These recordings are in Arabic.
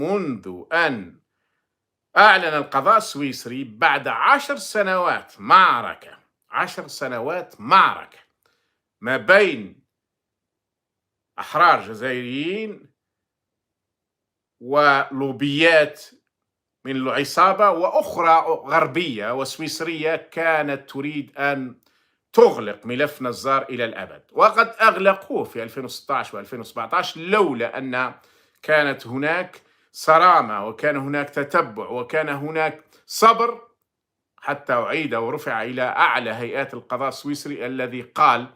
منذ أن أعلن القضاء السويسري بعد 10 سنوات معركة 10 سنوات معركة ما بين أحرار جزائريين ولوبيات من العصابة وأخرى غربية وسويسرية كانت تريد أن تغلق ملف نزار إلى الأبد، وقد أغلقوه في 2016 و2017 لولا أن كانت هناك صرامة وكان هناك تتبع وكان هناك صبر حتى أعيد ورفع إلى أعلى هيئات القضاء السويسري الذي قال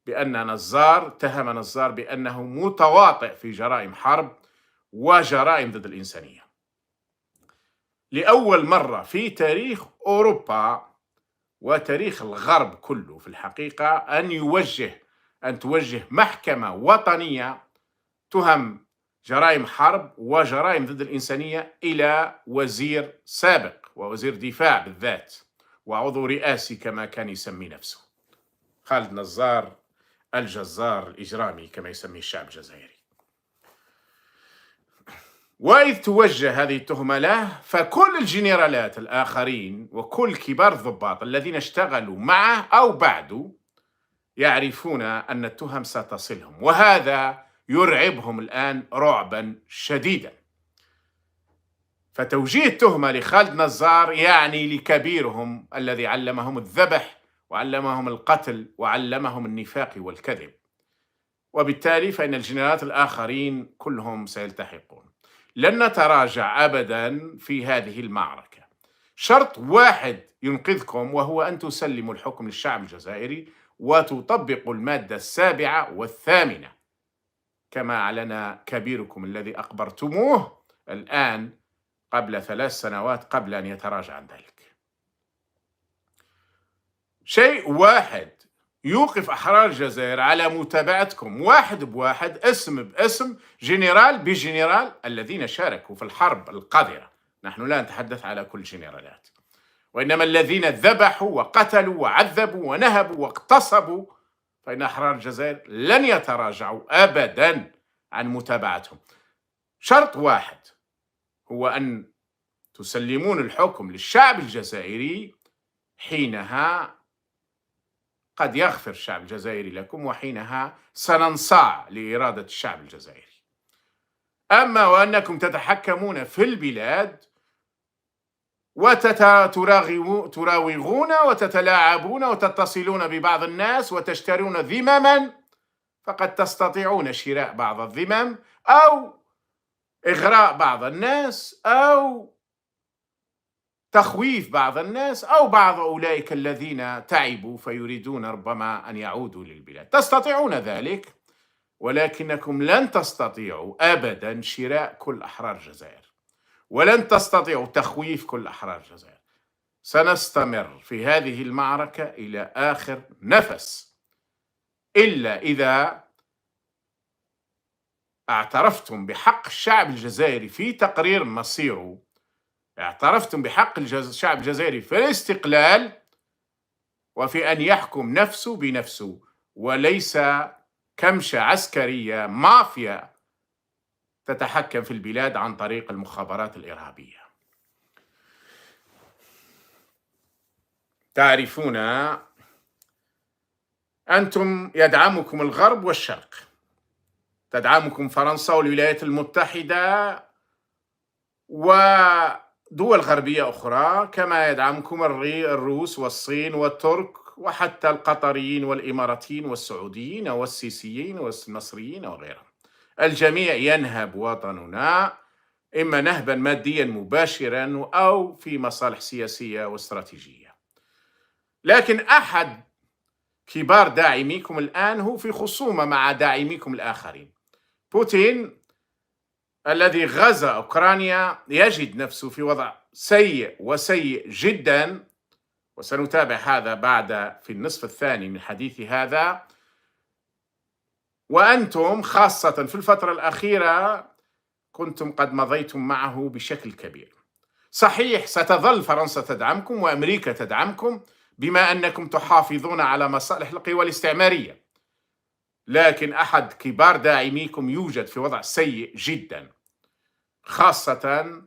بأن اتهم نزار بأنه متواطئ في جرائم حرب وجرائم ضد الإنسانية. لأول مرة في تاريخ أوروبا وتاريخ الغرب كله في الحقيقة أن توجه محكمة وطنية تهم جرائم حرب وجرائم ضد الإنسانية إلى وزير سابق ووزير دفاع بالذات وعضو رئاسي كما كان يسمي نفسه، خالد نزار الجزار الإجرامي كما يسميه الشعب الجزائري. وإذ توجه هذه التهمة له فكل الجنرالات الآخرين وكل كبار الضباط الذين اشتغلوا معه أو بعده يعرفون أن التهم ستصلهم، وهذا يرعبهم الآن رعبا شديدا. فتوجيه التهمة لخالد نزار يعني لكبيرهم الذي علمهم الذبح وعلمهم القتل وعلمهم النفاق والكذب، وبالتالي فإن الجنرالات الآخرين كلهم سيلتحقون. لن نتراجع أبدا في هذه المعركة. شرط واحد ينقذكم وهو أن تسلموا الحكم للشعب الجزائري وتطبقوا المادة 7 و8 كما أعلن كبيركم الذي أقبرتموه الآن قبل 3 سنوات قبل أن يتراجع عن ذلك. شيء واحد يوقف أحرار الجزائر على متابعتكم واحد بواحد، اسم باسم، جنرال بجنرال الذين شاركوا في الحرب القذرة. نحن لا نتحدث على كل الجنرالات، وإنما الذين ذبحوا وقتلوا وعذبوا ونهبوا واغتصبوا، فإن أحرار الجزائر لن يتراجعوا أبدا عن متابعتهم. شرط واحد هو أن تسلمون الحكم للشعب الجزائري، حينها قد يغفر الشعب الجزائري لكم وحينها سننصاع لإرادة الشعب الجزائري. أما وأنكم تتحكمون في البلاد وتراوغون وتتلاعبون وتتصلون ببعض الناس وتشترون ذمما، فقد تستطيعون شراء بعض الذمم أو إغراء بعض الناس أو تخويف بعض الناس أو بعض أولئك الذين تعبوا فيريدون ربما أن يعودوا للبلاد. تستطيعون ذلك، ولكنكم لن تستطيعوا أبدا شراء كل أحرار الجزائر، ولن تستطيعوا تخويف كل أحرار الجزائر. سنستمر في هذه المعركة إلى آخر نفس، إلا إذا اعترفتم بحق الشعب الجزائري في تقرير مصيره، اعترفتم بحق الشعب الجزائري في الاستقلال وفي أن يحكم نفسه بنفسه، وليس كمشة عسكرية مافيا تتحكم في البلاد عن طريق المخابرات الإرهابية. تعرفون أنتم يدعمكم الغرب والشرق، تدعمكم فرنسا والولايات المتحدة ودول غربية أخرى، كما يدعمكم الروس والصين والترك وحتى القطريين والإماراتيين والسعوديين والسيسيين والمصريين وغيرهم. الجميع ينهب وطننا، إما نهبا ماديا مباشرا أو في مصالح سياسية واستراتيجية. لكن أحد كبار داعميكم الآن هو في خصومة مع داعميكم الآخرين. بوتين الذي غزا أوكرانيا يجد نفسه في وضع سيء وسيء جدا، وسنتابع هذا بعد في النصف الثاني من حديثي هذا. وأنتم خاصة في الفترة الأخيرة كنتم قد مضيتم معه بشكل كبير. صحيح ستظل فرنسا تدعمكم وأمريكا تدعمكم بما أنكم تحافظون على مصالح القوى الاستعمارية، لكن أحد كبار داعميكم يوجد في وضع سيء جدا، خاصة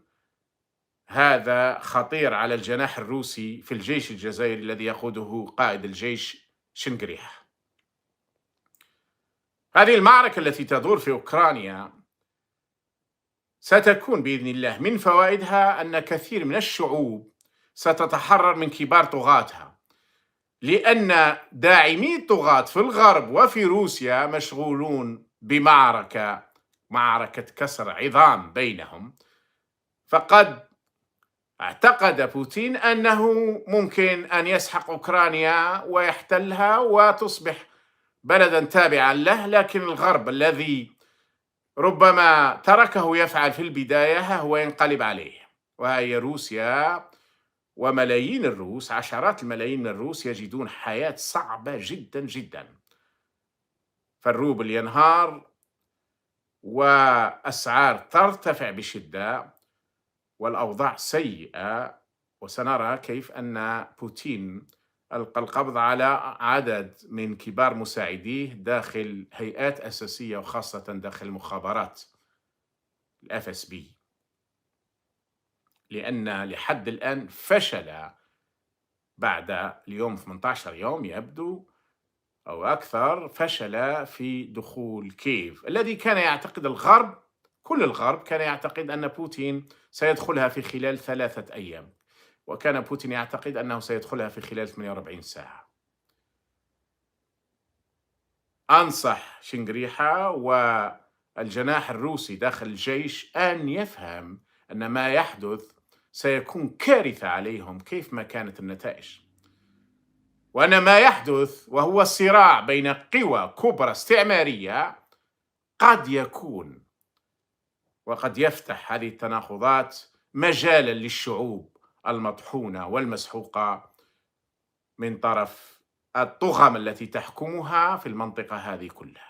هذا خطير على الجناح الروسي في الجيش الجزائري الذي يقوده قائد الجيش شنقريح. هذه المعركة التي تدور في أوكرانيا ستكون بإذن الله من فوائدها أن كثير من الشعوب ستتحرر من كبار طغاتها، لأن داعمي الطغاة في الغرب وفي روسيا مشغولون معركة كسر عظام بينهم. فقد اعتقد بوتين أنه ممكن أن يسحق أوكرانيا ويحتلها وتصبح بلدا تابعا له، لكن الغرب الذي ربما تركه يفعل في البداية هو ينقلب عليه. وهي روسيا وملايين الروس، عشرات الملايين من الروس يجدون حياة صعبة جدا جدا، فالروبل ينهار وأسعار ترتفع بشدة والأوضاع سيئة، وسنرى كيف أن بوتين ألقى القبض على عدد من كبار مساعديه داخل هيئات أساسية وخاصة داخل المخابرات FSB، لأن لحد الآن فشل بعد اليوم 18 يوم يبدو أو أكثر، فشل في دخول كييف الذي كان يعتقد الغرب، كل الغرب كان يعتقد أن بوتين سيدخلها في خلال 3 أيام، وكان بوتين يعتقد أنه سيدخلها في خلال 48 ساعة. أنصح شنقريحة والجناح الروسي داخل الجيش أن يفهم أن ما يحدث سيكون كارثة عليهم كيف ما كانت النتائج، وأن ما يحدث وهو صراع بين قوى كبرى استعمارية قد يكون وقد يفتح هذه التناقضات مجالا للشعوب المطحونة والمسحوقة من طرف الطغم التي تحكمها في المنطقة هذه كلها.